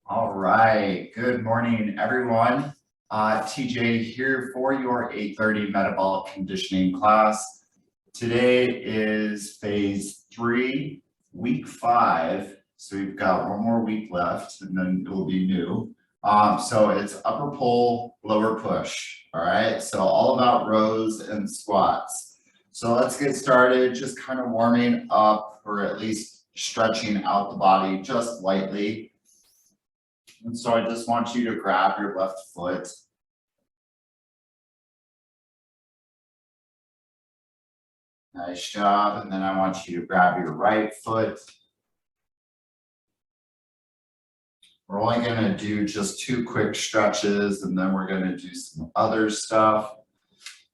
All right, good morning, everyone. TJ here for your 8:30 metabolic conditioning class. Today is phase 3, week 5. So we've got one more week left and then it will be new. So it's upper pull, lower push. All right, so all about rows and squats. So let's get started, just kind of warming up or at least stretching out the body just lightly. And so I just want you to grab your left foot. Nice job. And then I want you to grab your right foot. We're only going to do just 2 quick stretches, and then we're going to do some other stuff.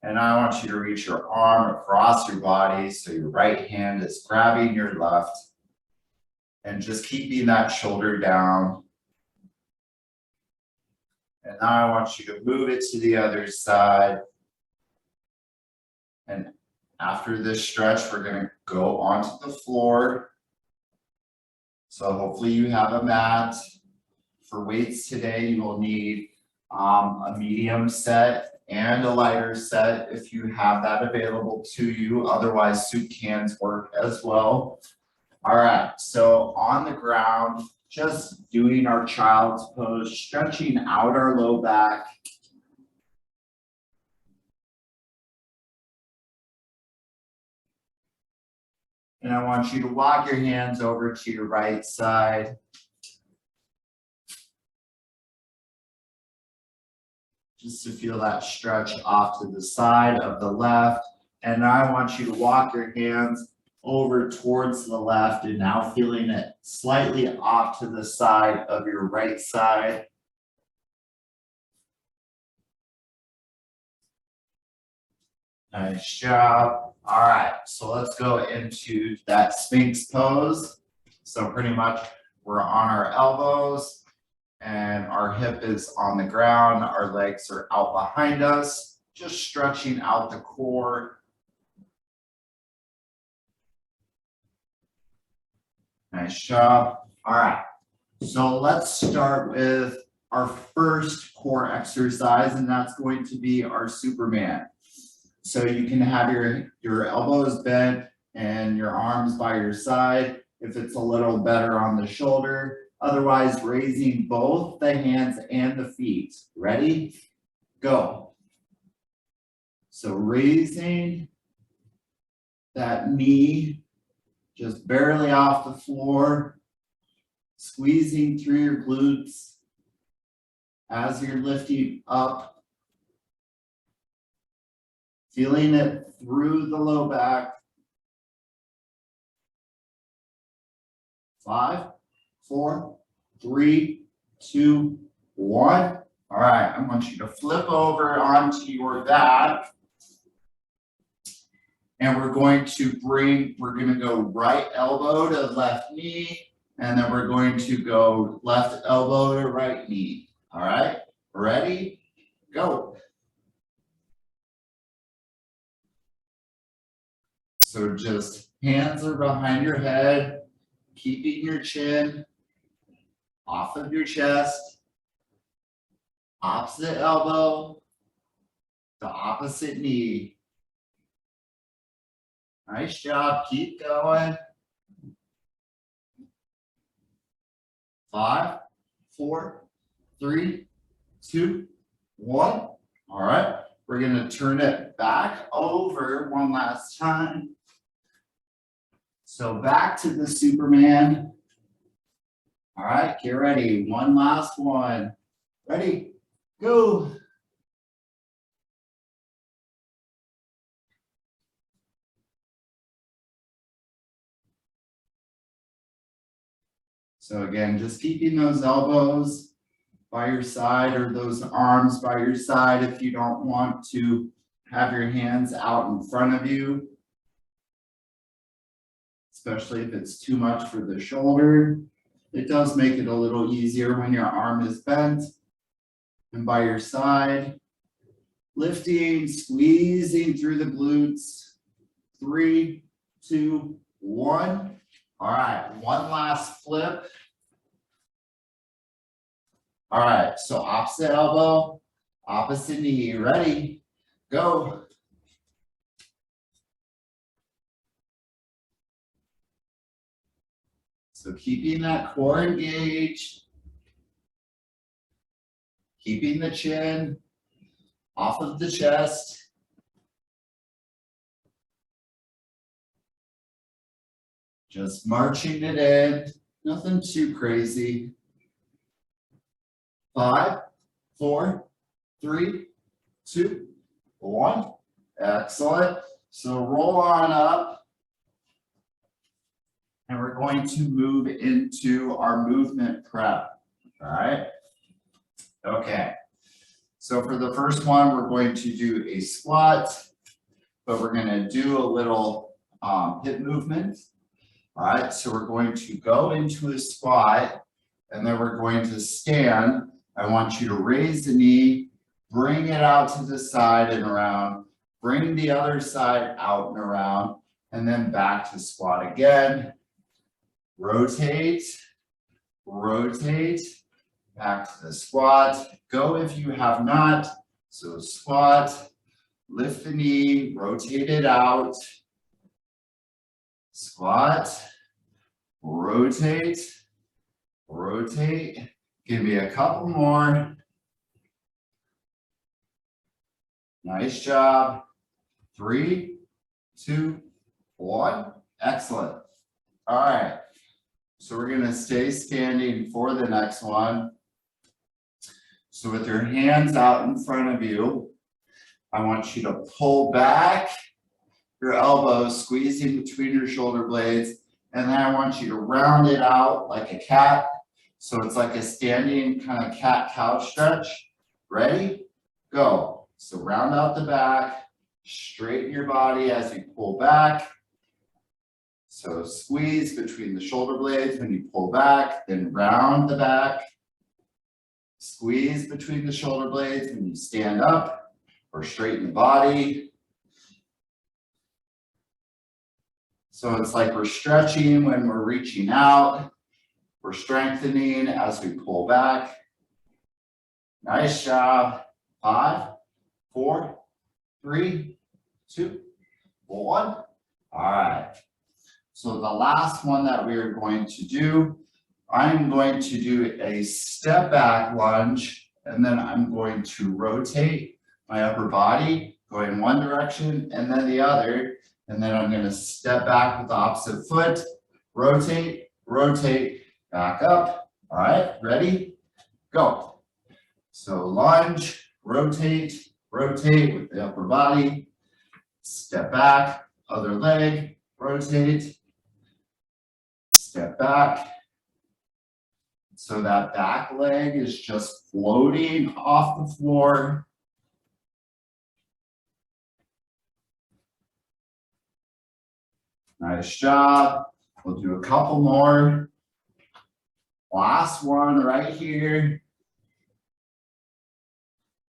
And I want you to reach your arm across your body so your right hand is grabbing your left and just keeping that shoulder down. And now I want you to move it to the other side. And after this stretch, we're going to go onto the floor. So hopefully you have a mat. For weights today, you will need a medium set and a lighter set if you have that available to you. Otherwise, soup cans work as well. All right, so on the ground, just doing our child's pose, stretching out our low back. And I want you to walk your hands over to your right side. Just to feel that stretch off to the side of the left. And I want you to walk your hands over towards the left and now feeling it slightly off to the side of your right side. Nice job. All right, so let's go into that Sphinx pose. So pretty much we're on our elbows and our hip is on the ground. Our legs are out behind us, just stretching out the core. Nice job. All right, so let's start with our first core exercise, and that's going to be our Superman. So you can have your elbows bent and your arms by your side if it's a little better on the shoulder. Otherwise, raising both the hands and the feet. Ready? Go. So raising that knee just barely off the floor, squeezing through your glutes as you're lifting up, feeling it through the low back. 5, 4, 3, 2, 1. All right, I want you to flip over onto your back. And we're going to go right elbow to left knee, and then we're going to go left elbow to right knee. All right, ready? Go. So just hands are behind your head, keeping your chin off of your chest, opposite elbow, the opposite knee. Nice job, keep going. 5, 4, 3, 2, 1. All right, we're gonna turn it back over one last time. So back to the Superman. All right, get ready. One last one. Ready? Go. So again, just keeping those elbows by your side or those arms by your side if you don't want to have your hands out in front of you, especially if it's too much for the shoulder. It does make it a little easier when your arm is bent and by your side. Lifting, squeezing through the glutes. 3, 2, 1. All right, one last flip. All right, so opposite elbow, opposite knee, ready, go. So keeping that core engaged, keeping the chin off of the chest. Just marching it in, nothing too crazy. 5, 4, 3, 2, 1. Excellent. So roll on up. And we're going to move into our movement prep. All right. Okay. So for the first one, we're going to do a squat, but we're going to do a little hip movement. All right. So we're going to go into a squat, and then we're going to stand. I want you to raise the knee, bring it out to the side and around, bring the other side out and around, and then back to squat again. Rotate, rotate, back to the squat. Go if you have not. So squat, lift the knee, rotate it out. Squat, rotate, rotate. Give me a couple more. Nice job. 3, 2, 1. Excellent. All right. So we're going to stay standing for the next one. So with your hands out in front of you, I want you to pull back your elbows, squeezing between your shoulder blades, and then I want you to round it out like a cat. So it's like a standing kind of cat-cow stretch. Ready? Go. So round out the back, straighten your body as you pull back. So squeeze between the shoulder blades when you pull back, then round the back. Squeeze between the shoulder blades when you stand up or straighten the body. So it's like we're stretching when we're reaching out. We're strengthening as we pull back. Nice job. 5, 4, 3, 2, 1. All right. So the last one that we are going to do, I'm going to do a step back lunge, and then I'm going to rotate my upper body, going one direction and then the other, and then I'm going to step back with the opposite foot, rotate, rotate, back up. All right, ready? Go. So lunge, rotate, rotate with the upper body, step back, other leg, rotate, step back. So that back leg is just floating off the floor. Nice job. We'll do a couple more. Last one right here.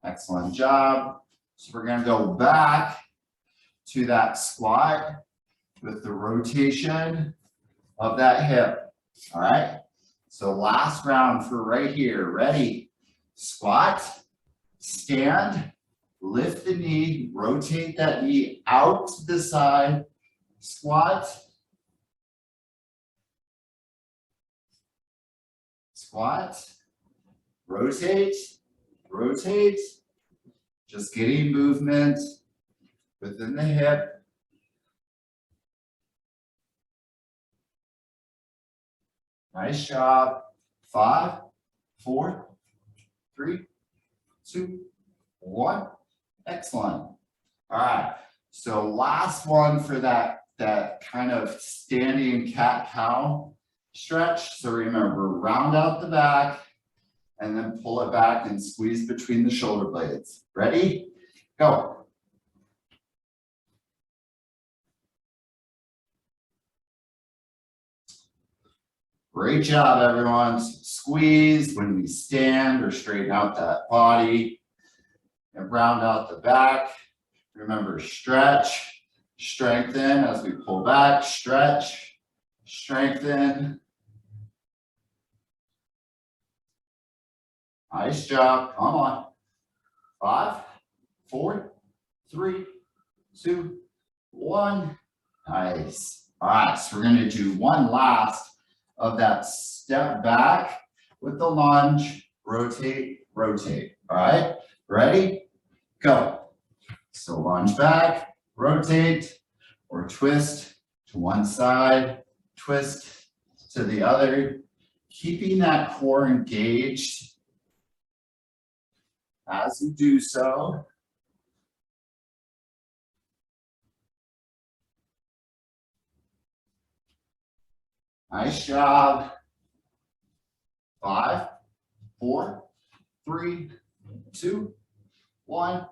Excellent job. So we're going to go back to that squat with the rotation of that hip. All right. So last round for right here. Ready? Squat, stand, lift the knee, rotate that knee out to the side, squat, squat, rotate, rotate, just getting movement within the hip. Nice job. 5, 4, 3, 2, 1. Excellent. All right. So last one for that kind of standing cat-cow stretch. So remember, round out the back and then pull it back and squeeze between the shoulder blades. Ready? Go. Great job, everyone. Squeeze when we stand or straighten out that body and round out the back. Remember, stretch, strengthen as we pull back, stretch, strengthen. Nice job. Come on. 5, 4, 3, 2, 1. Nice. All right, so we're going to do one last of that step back with the lunge, rotate, rotate. All right, ready? Go. So lunge back, rotate, or twist to one side, twist to the other, keeping that core engaged as you do so. Nice job. 5, 4, 3, 2, 1.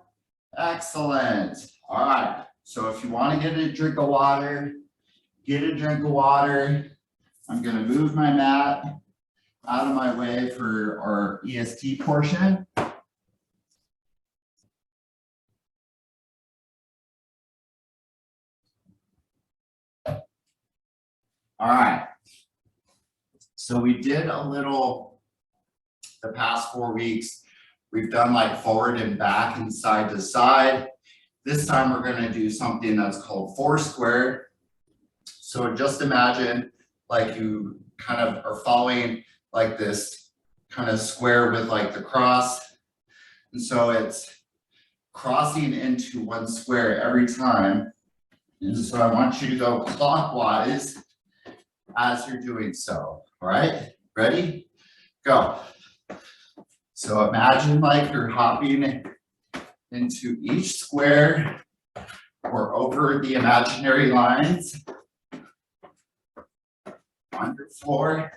Excellent. All right. So if you want to get a drink of water, get a drink of water. I'm going to move my mat out of my way for our EST portion. All right. So we did a little the past 4 weeks. We've done like forward and back and side to side. This time we're going to do something that's called four square. So just imagine like you kind of are following like this kind of square with like the cross. And so it's crossing into one square every time. And so I want you to go clockwise as you're doing so. All right, ready? Go. So imagine like you're hopping into each square or over the imaginary lines on your floor,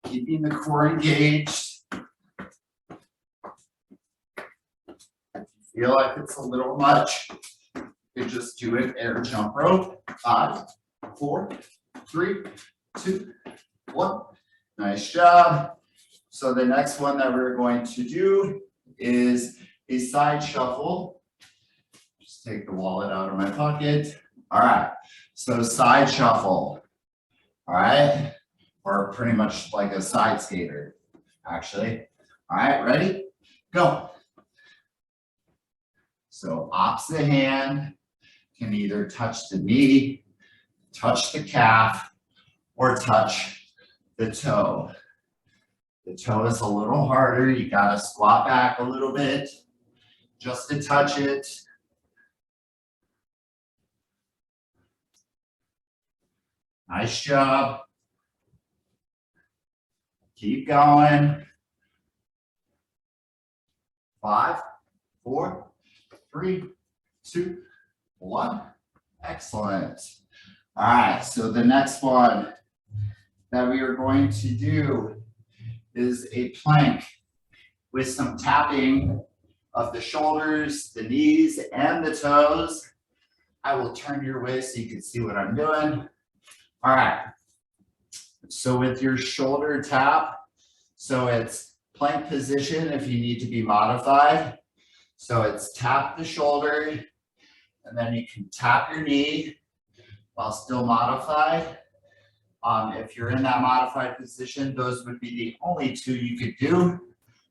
keeping the core engaged. If you feel like it's a little much, you can just do an air jump rope. 5, 4, 3, 2, 1. Nice job. So the next one that we're going to do is a side shuffle. Just take the wallet out of my pocket. All right, so side shuffle. All right, or pretty much like a side skater, actually. All right, ready? Go. So opposite hand can either touch the knee, touch the calf, or touch the toe. The toe is a little harder. You got to squat back a little bit just to touch it. Nice job. Keep going. 5, 4, 3, 2, 1. Excellent. All right, so the next one that we are going to do is a plank with some tapping of the shoulders, the knees, and the toes. I will turn your way so you can see what I'm doing. All right, so with your shoulder tap, so it's plank position if you need to be modified. So it's tap the shoulder, and then you can tap your knee while still modified. If you're in that modified position, those would be the only two you could do.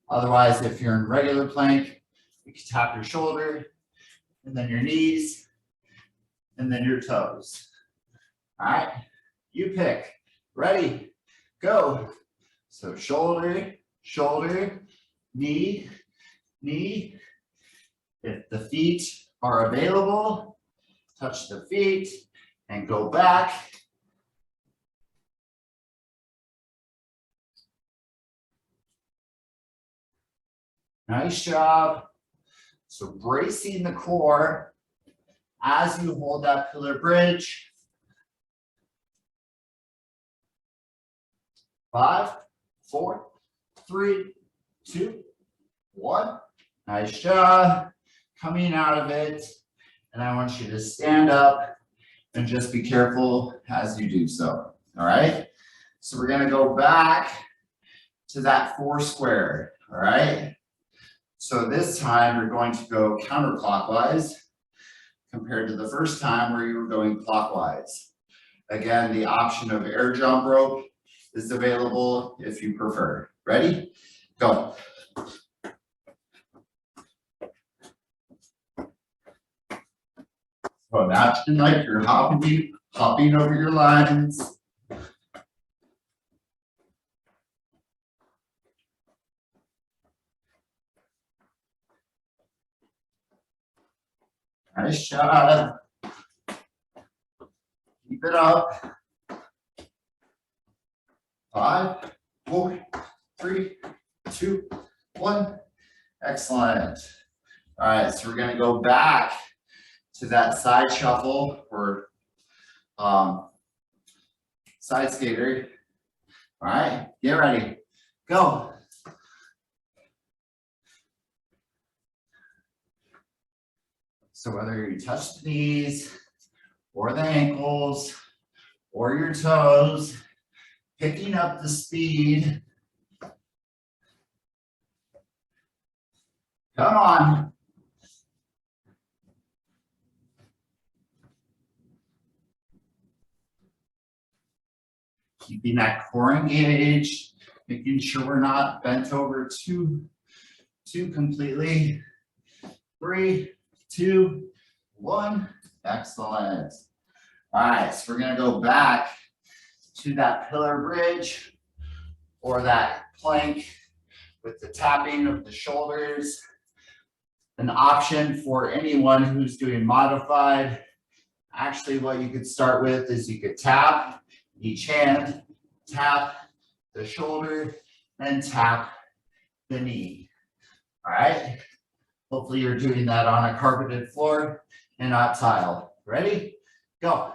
Otherwise, if you're in regular plank, you can tap your shoulder, and then your knees, and then your toes. All right, you pick. Ready, go. So shoulder, shoulder, knee, knee. If the feet are available, touch the feet and go back. Nice job. So bracing the core as you hold that pillar bridge. 5, 4, 3, 2, 1. Nice job. Coming out of it. And I want you to stand up and just be careful as you do so. All right. So we're going to go back to that four square. All right. So this time we're going to go counterclockwise compared to the first time where you were going clockwise. Again, the option of air jump rope is available if you prefer. Ready? Go. So imagine like you're hopping over your lines. Nice job. Keep it up. 5, 4, 3, 2, 1. Excellent. All right, so we're going to go back to that side shuffle or side skater. All right, get ready. Go. So whether you touch the knees or the ankles or your toes, picking up the speed. Come on. Keeping that core engaged, making sure we're not bent over too completely. 3, 2, 1. Excellent. All right, so we're going to go back to that pillar bridge or that plank with the tapping of the shoulders. An option for anyone who's doing modified. Actually, what you could start with is you could tap each hand, tap the shoulder, then tap the knee. All right. Hopefully you're doing that on a carpeted floor and not tile. Ready? Go.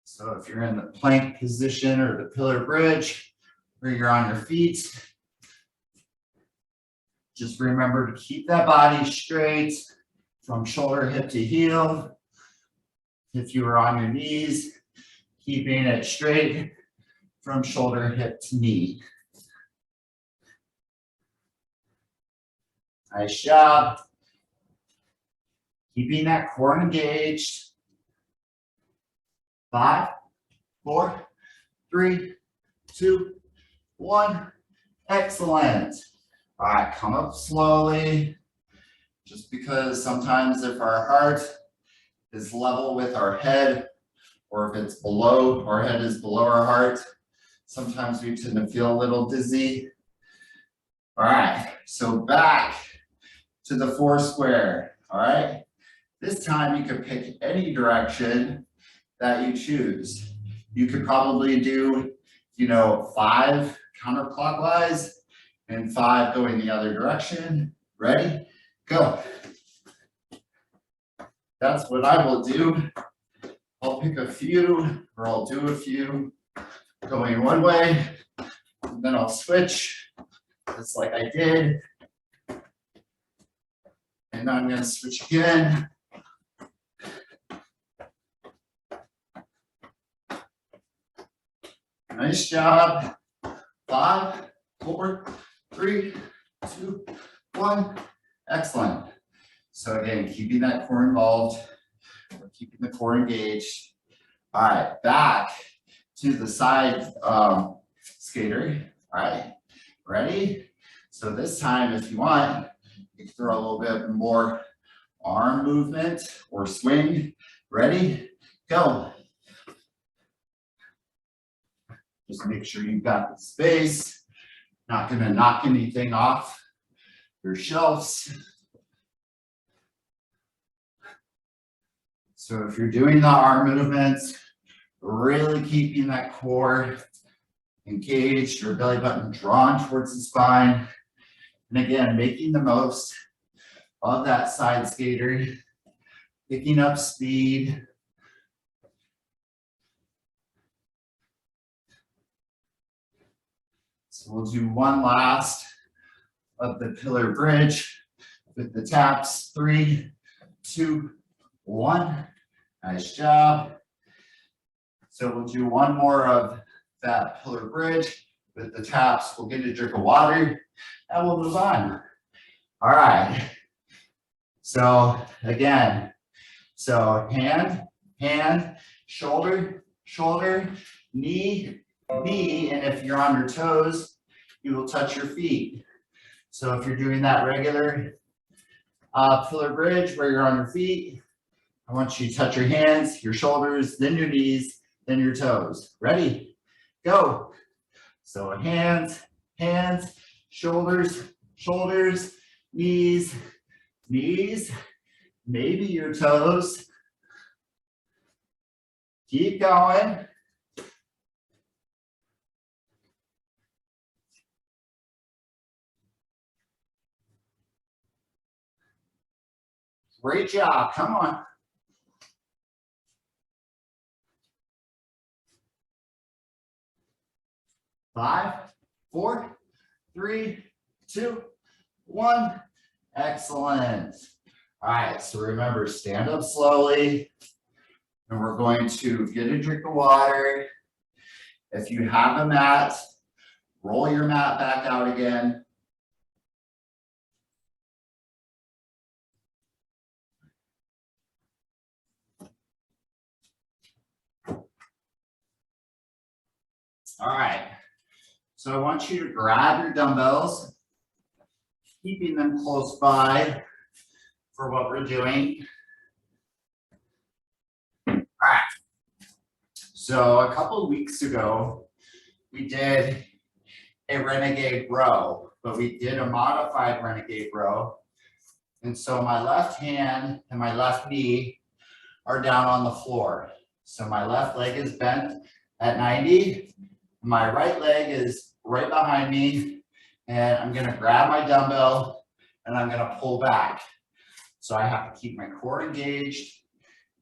So if you're in the plank position or the pillar bridge, or you're on your feet, just remember to keep that body straight from shoulder, hip to heel. If you are on your knees, keeping it straight from shoulder, hip to knee. Nice job. Keeping that core engaged. 5, 4, 3, 2, 1. Excellent. All right, come up slowly. Just because sometimes if our heart is level with our head, or if it's below, our head is below our heart, sometimes we tend to feel a little dizzy. All right, so back to the 4 square. All right, this time you could pick any direction that you choose. You could probably do, 5 counterclockwise and 5 going the other direction. Ready? Go. That's what I will do. I'll pick a few, or I'll do a few going one way, and then I'll switch, just like I did. And now I'm going to switch again. Nice job. 5, 4, 3, 2, 1. Excellent. So again, keeping that core involved, or keeping the core engaged. All right, back to the side skater. All right, ready? So this time, if you want, you can throw a little bit more arm movement or swing. Ready? Go. Just make sure you've got the space. Not going to knock anything off your shelves. So if you're doing the arm movements, really keeping that core engaged, your belly button drawn towards the spine. And again, making the most of that side skater, picking up speed. So we'll do one last of the pillar bridge with the taps. 3, 2, 1. Nice job. So we'll do one more of that pillar bridge with the taps. We'll get a drink of water and we'll move on. All right. So again, hand hand, shoulder, shoulder, knee, knee, and if you're on your toes, you will touch your feet. So if you're doing that regular pillar bridge where you're on your feet, I want you to touch your hands, your shoulders, then your knees, then your toes. Ready? Go. So hands, hands, shoulders, shoulders, knees, knees, maybe your toes. Keep going. Great job. Come on. 5, 4, 3, 2, 1. Excellent. All right, so remember, stand up slowly, and we're going to get a drink of water. If you have a mat, roll your mat back out again. All right, so I want you to grab your dumbbells, keeping them close by for what we're doing. All right, so a couple of weeks ago, we did a renegade row, but we did a modified renegade row. And so my left hand and my left knee are down on the floor. So my left leg is bent at 90. My right leg is right behind me, and I'm gonna grab my dumbbell and I'm gonna pull back. So I have to keep my core engaged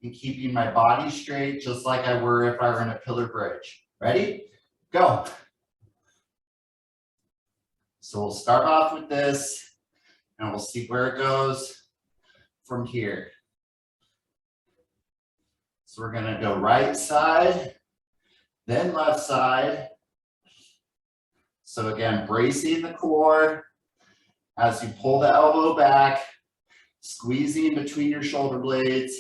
and keeping my body straight, just like I were if I were in a pillar bridge. Ready? Go. So we'll start off with this, and we'll see where it goes from here. So we're gonna go right side, then left side. So again, bracing the core as you pull the elbow back, squeezing between your shoulder blades.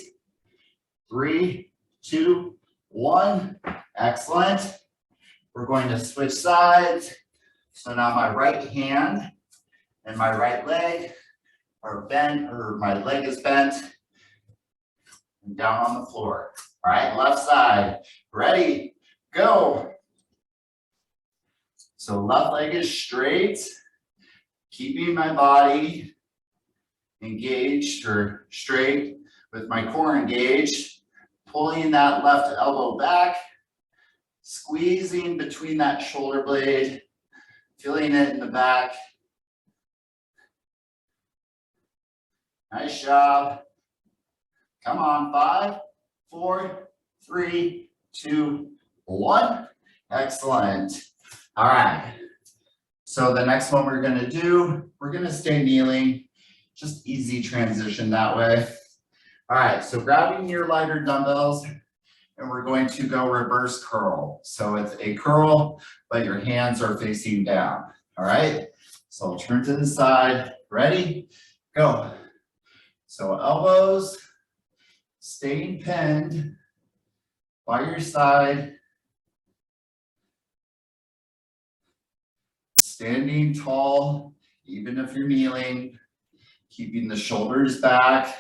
3, 2, 1. Excellent. We're going to switch sides. So now my right hand and my right leg are bent, or my leg is bent and down on the floor. All right, left side. Ready, go. So left leg is straight, keeping my body engaged or straight with my core engaged, pulling that left elbow back, squeezing between that shoulder blade, feeling it in the back. Nice job. Come on, 5, 4, 3, 2, 1. Excellent. All right. So the next one we're gonna do, we're gonna stay kneeling, just easy transition that way. All right, so grabbing your lighter dumbbells, and we're going to go reverse curl. So it's a curl, but your hands are facing down. All right, so I'll turn to the side. Ready? Go. So elbows staying pinned by your side. Standing tall, even if you're kneeling, keeping the shoulders back.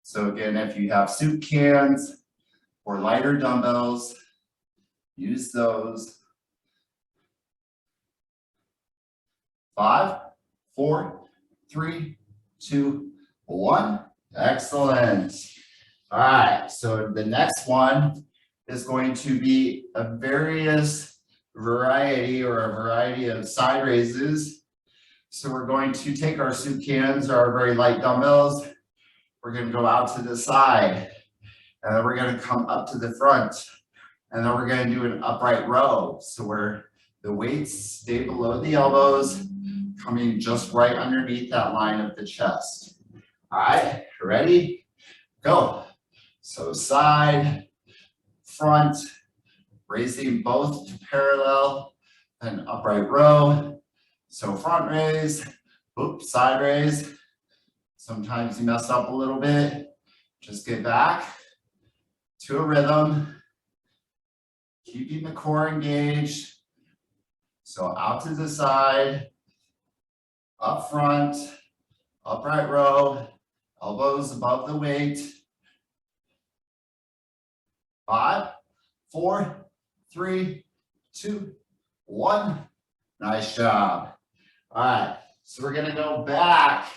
So again, if you have soup cans or lighter dumbbells, use those. 5, 4, 3, 2, 1. Excellent. All right, so the next one is going to be a variety of side raises. So we're going to take our soup cans, our very light dumbbells. We're going to go out to the side, and then we're going to come up to the front, and then we're going to do an upright row. So where the weights stay below the elbows, coming just right underneath that line of the chest. All right, ready? Go. So side, front, raising both to parallel, then upright row. So front raise, oops, side raise. Sometimes you mess up a little bit. Just get back to a rhythm, keeping the core engaged. So out to the side, up front, upright row, elbows above the weight. 5, 4, 3, 2, 1. Nice job. All right, so we're gonna go back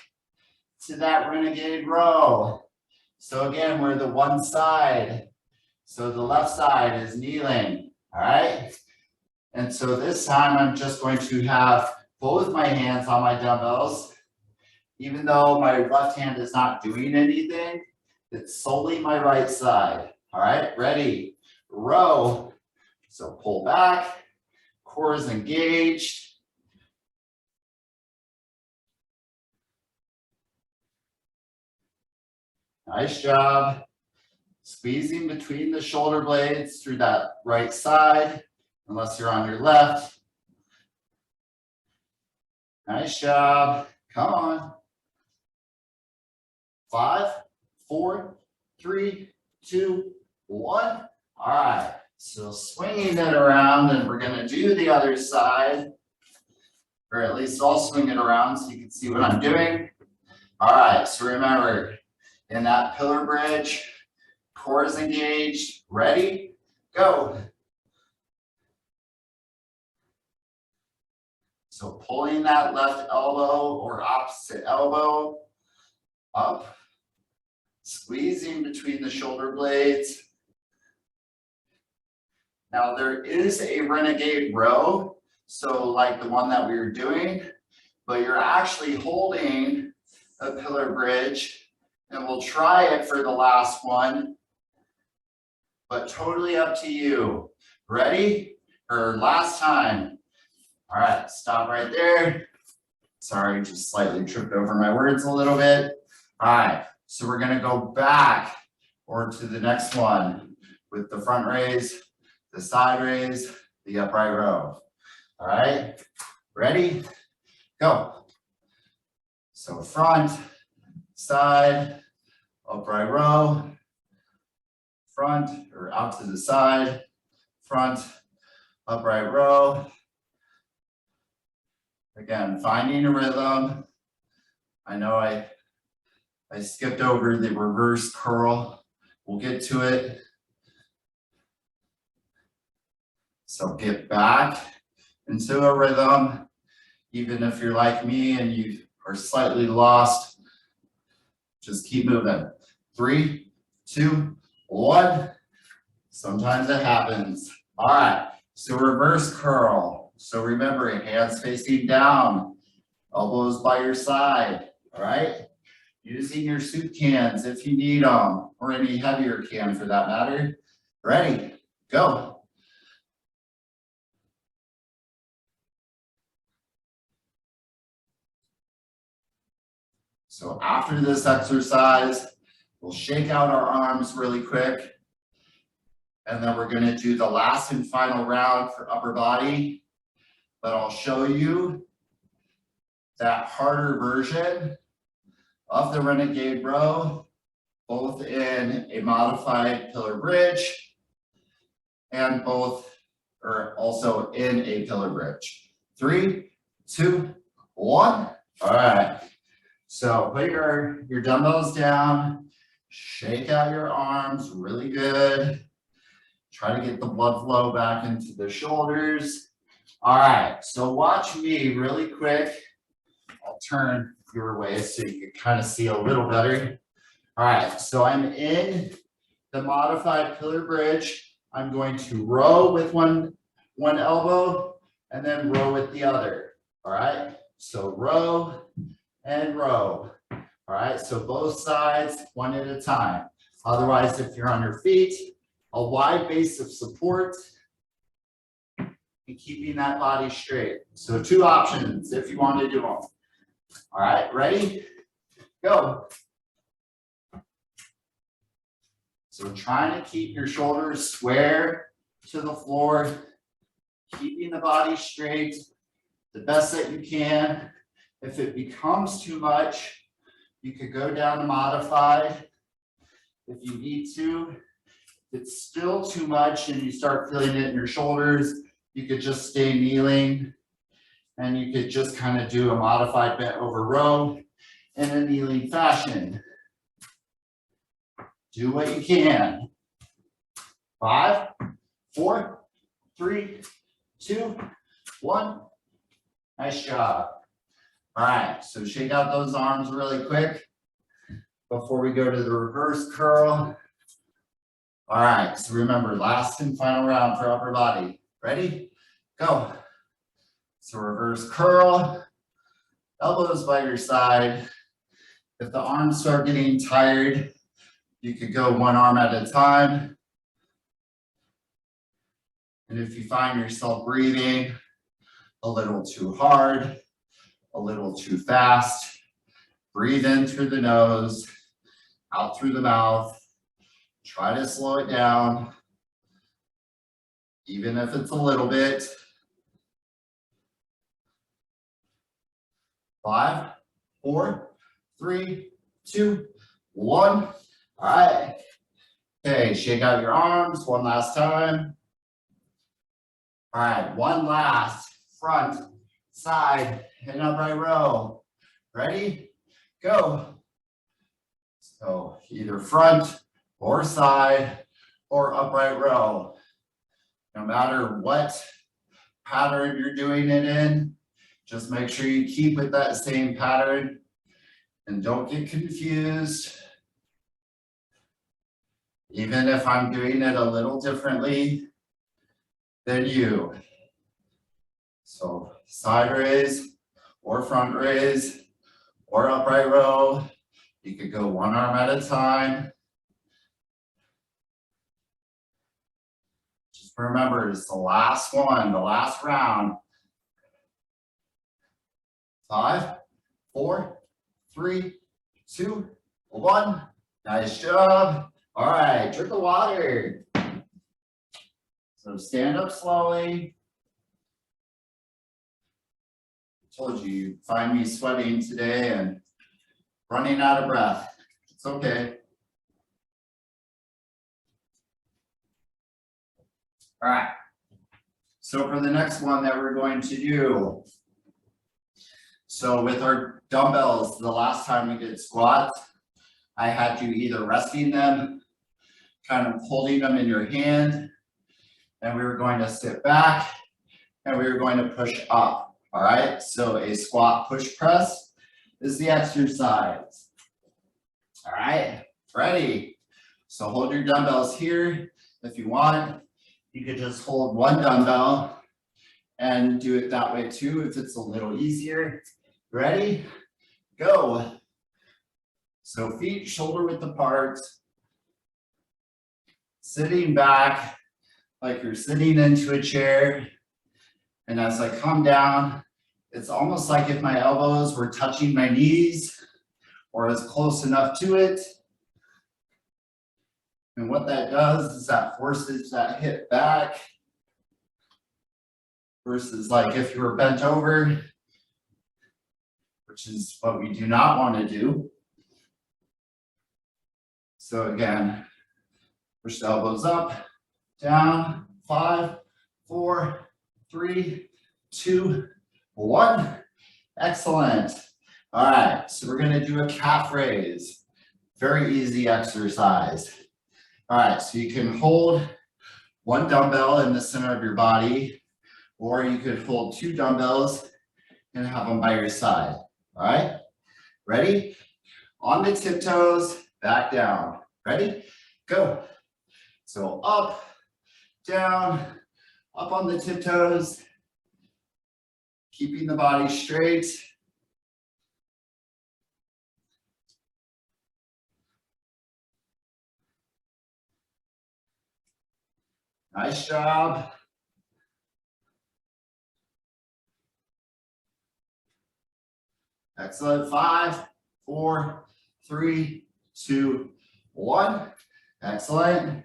to that renegade row. So again, we're the one side. So the left side is kneeling, all right? And so this time I'm just going to have both my hands on my dumbbells. Even though my left hand is not doing anything, it's solely my right side. All right, ready, row. So pull back, core is engaged. Nice job. Squeezing between the shoulder blades through that right side, unless you're on your left. Nice job. Come on. 5, 4, 3, 2, 1. All right. So swinging it around, and we're going to do the other side, or at least I'll swing it around so you can see what I'm doing. All right. So remember, in that pillar bridge, core is engaged. Ready? Go. So pulling that left elbow or opposite elbow up, squeezing between the shoulder blades. Now there is a renegade row, so like the one that we were doing, but you're actually holding a pillar bridge, and we'll try it for the last one, but totally up to you. Ready? Or last time. All right, stop right there. Sorry, just slightly tripped over my words a little bit. All right, so we're gonna go back or to the next one with the front raise, the side raise, the upright row. All right, ready? Go. So front, side, upright row, front or out to the side, front, upright row. Again, finding a rhythm. I know I skipped over the reverse curl. We'll get to it. So get back into a rhythm. Even if you're like me and you are slightly lost, just keep moving. 3, 2, 1. Sometimes it happens. All right, so reverse curl. So remember, hands facing down, elbows by your side, all right? Using your soup cans if you need them, or any heavier can for that matter. Ready, go. So after this exercise, we'll shake out our arms really quick. And then we're gonna do the last and final round for upper body. But I'll show you that harder version of the renegade row, both in a modified pillar bridge and also in a pillar bridge. 3, 2, 1. All right. So put your dumbbells down, shake out your arms really good. Try to get the blood flow back into the shoulders. All right, so watch me really quick. I'll turn your way so you can kind of see a little better. All right, so I'm in the modified pillar bridge. I'm going to row with one elbow and then row with the other. All right, so row and row. All right, so both sides, one at a time. Otherwise, if you're on your feet, a wide base of support, and keeping that body straight. So 2 options if you want to do them. All right, ready? Go. So trying to keep your shoulders square to the floor, keeping the body straight the best that you can. If it becomes too much, you could go down to modified. If you need to, if it's still too much and you start feeling it in your shoulders, you could just stay kneeling and you could just kind of do a modified bent over row in a kneeling fashion. Do what you can. 5, 4, 3, 2, 1. Nice job. All right, so shake out those arms really quick before we go to the reverse curl. All right, so remember, last and final round for upper body. Ready? Go. So reverse curl, elbows by your side. If the arms start getting tired, you could go one arm at a time. And if you find yourself breathing a little too hard, a little too fast, breathe in through the nose, out through the mouth. Try to slow it down, even if it's a little bit. 5, 4, 3, 2, 1. All right. Okay, shake out your arms one last time. All right, one last front, side, and upright row. Ready? Go. So either front or side or upright row. No matter what pattern you're doing it in, just make sure you keep with that same pattern and don't get confused. Even if I'm doing it a little differently than you. So side raise or front raise or upright row. You could go one arm at a time. Just remember, it's the last one, the last round. 5, 4, 3, 2, 1. Nice job. All right, drink the water. So stand up slowly. I told you, you'd find me sweating today and running out of breath. It's okay. All right. So for the next one that we're going to do, so with our dumbbells, the last time we did squats, I had you either resting them, kind of holding them in your hand, and we were going to sit back and we were going to push up. All right, so a squat push press is the exercise. All right, ready? So hold your dumbbells here. If you want, you could just hold one dumbbell and do it that way too if it's a little easier. Ready? Go. So feet shoulder width apart. Sitting back like you're sitting into a chair. And as I come down, it's almost like if my elbows were touching my knees or as close enough to it. And what that does is that forces that hip back versus like if you were bent over, which is what we do not want to do. So again, push the elbows up, down, 5, 4, 3, 2, 1. Excellent. All right, so we're going to do a calf raise. Very easy exercise. All right, so you can hold one dumbbell in the center of your body, or you could hold 2 dumbbells and have them by your side. All right, ready? On the tiptoes, back down. Ready? Go. So up, down, up on the tiptoes, keeping the body straight. Nice job. Excellent. 5, 4, 3, 2, 1. Excellent.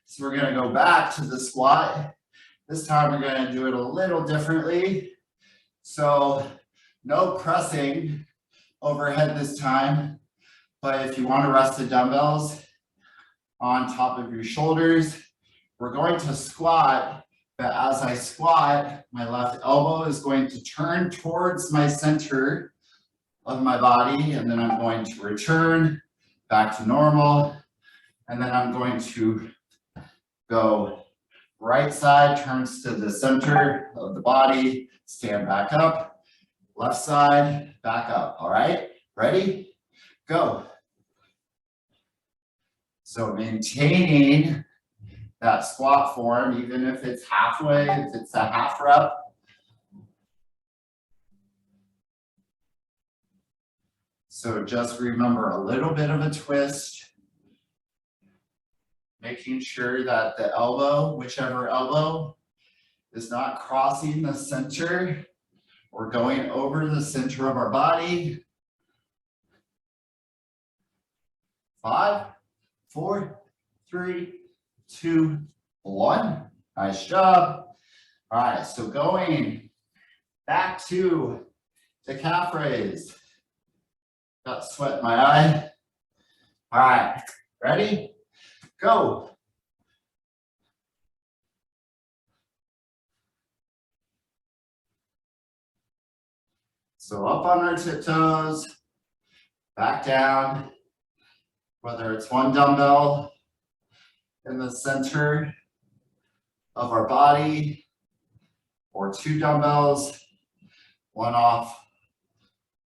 So we're going to go back to the squat. This time we're going to do it a little differently. So no pressing overhead this time. But if you want to rest the dumbbells, on top of your shoulders. We're going to squat, but as I squat, my left elbow is going to turn towards my center of my body, and then I'm going to return back to normal, and then I'm going to go right side turns to the center of the body, stand back up, left side, back up, all right? Ready? Go. So maintaining that squat form, even if it's halfway, if it's a half rep. So just remember a little bit of a twist, making sure that the elbow, whichever elbow, is not crossing the center or going over the center of our body. 5, 4, 3, 2, 1. Nice job. All right, so going back to the calf raise. Got sweat in my eye. All right, ready? Go. So up on our tiptoes, back down, whether it's one dumbbell in the center of our body or two dumbbells, one off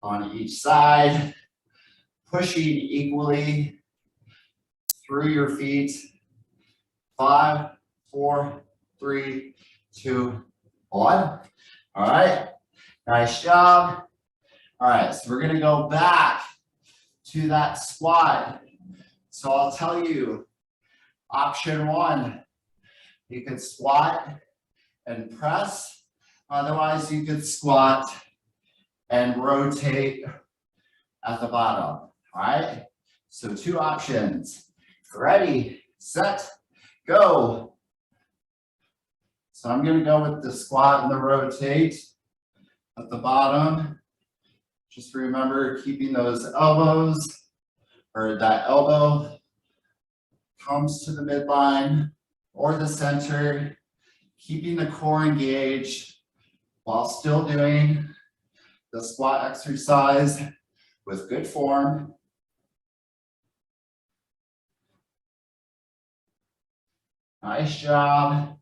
on each side, pushing equally through your feet. 5, 4, 3, 2, 1. All right, nice job. All right, so we're gonna go back to that squat. So I'll tell you, option 1, you could squat and press. Otherwise, you could squat and rotate at the bottom. All right, so 2 options. Ready, set, go. So I'm going to go with the squat and the rotate at the bottom. Just remember keeping those elbows, or that elbow comes to the midline or the center, keeping the core engaged while still doing the squat exercise with good form. Nice job.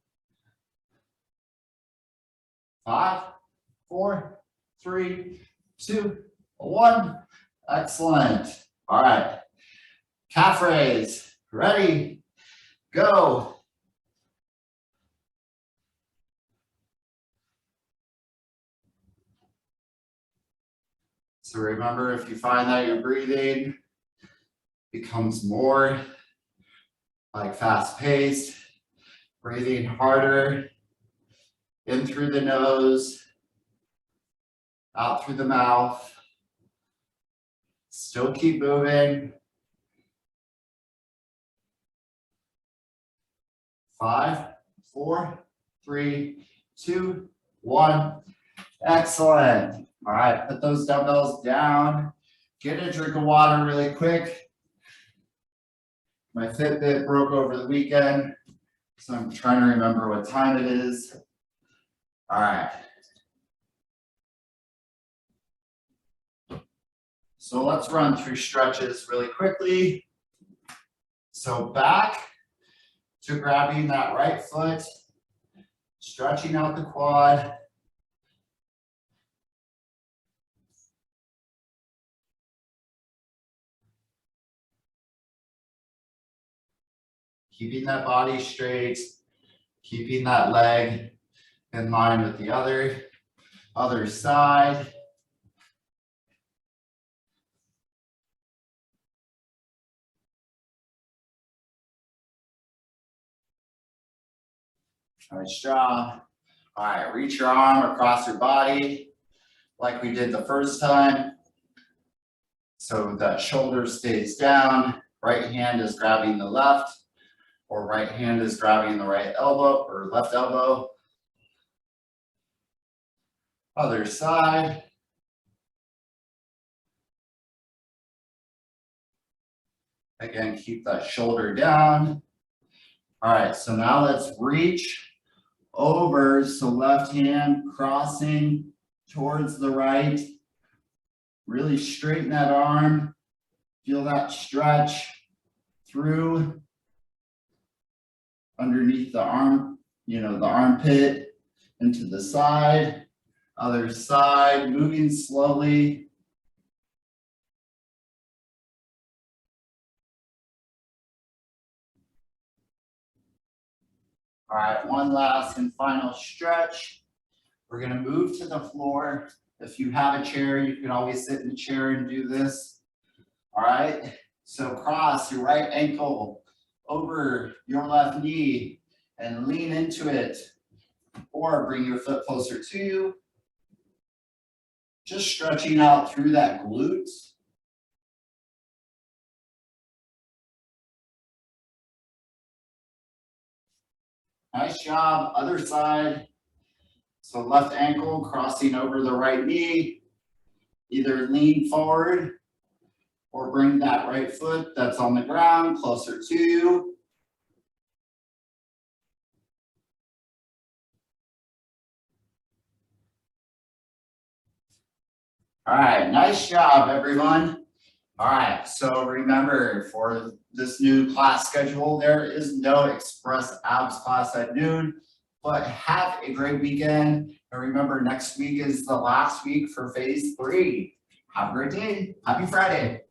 5, 4, 3, 2, 1. Excellent. All right. Calf raise. Ready? Go. So remember, if you find that your breathing becomes more like fast-paced, breathing harder, in through the nose, out through the mouth. Still keep moving. 5, 4, 3, 2, 1. Excellent. All right, put those dumbbells down. Get a drink of water really quick. My Fitbit broke over the weekend, so I'm trying to remember what time it is. All right. So let's run through stretches really quickly. So back to grabbing that right foot, stretching out the quad. Keeping that body straight, keeping that leg in line with the other side. Nice job. All right, reach your arm across your body like we did the first time. So that shoulder stays down, right hand is grabbing the left, or right hand is grabbing the right elbow or left elbow. Other side. Again, keep that shoulder down. All right, so now let's reach over. So left hand crossing towards the right. Really straighten that arm. Feel that stretch through underneath the arm, the armpit, into the side, other side, moving slowly. All right, one last and final stretch. We're gonna move to the floor. If you have a chair, you can always sit in the chair and do this. All right, so cross your right ankle over your left knee and lean into it, or bring your foot closer to you. Just stretching out through that glutes. Nice job, other side. So left ankle crossing over the right knee. Either lean forward or bring that right foot that's on the ground closer to you. All right, nice job, everyone. All right, so remember, for this new class schedule, there is no Express Abs class at noon, but have a great weekend. And remember, next week is the last week for phase 3. Have a great day. Happy Friday.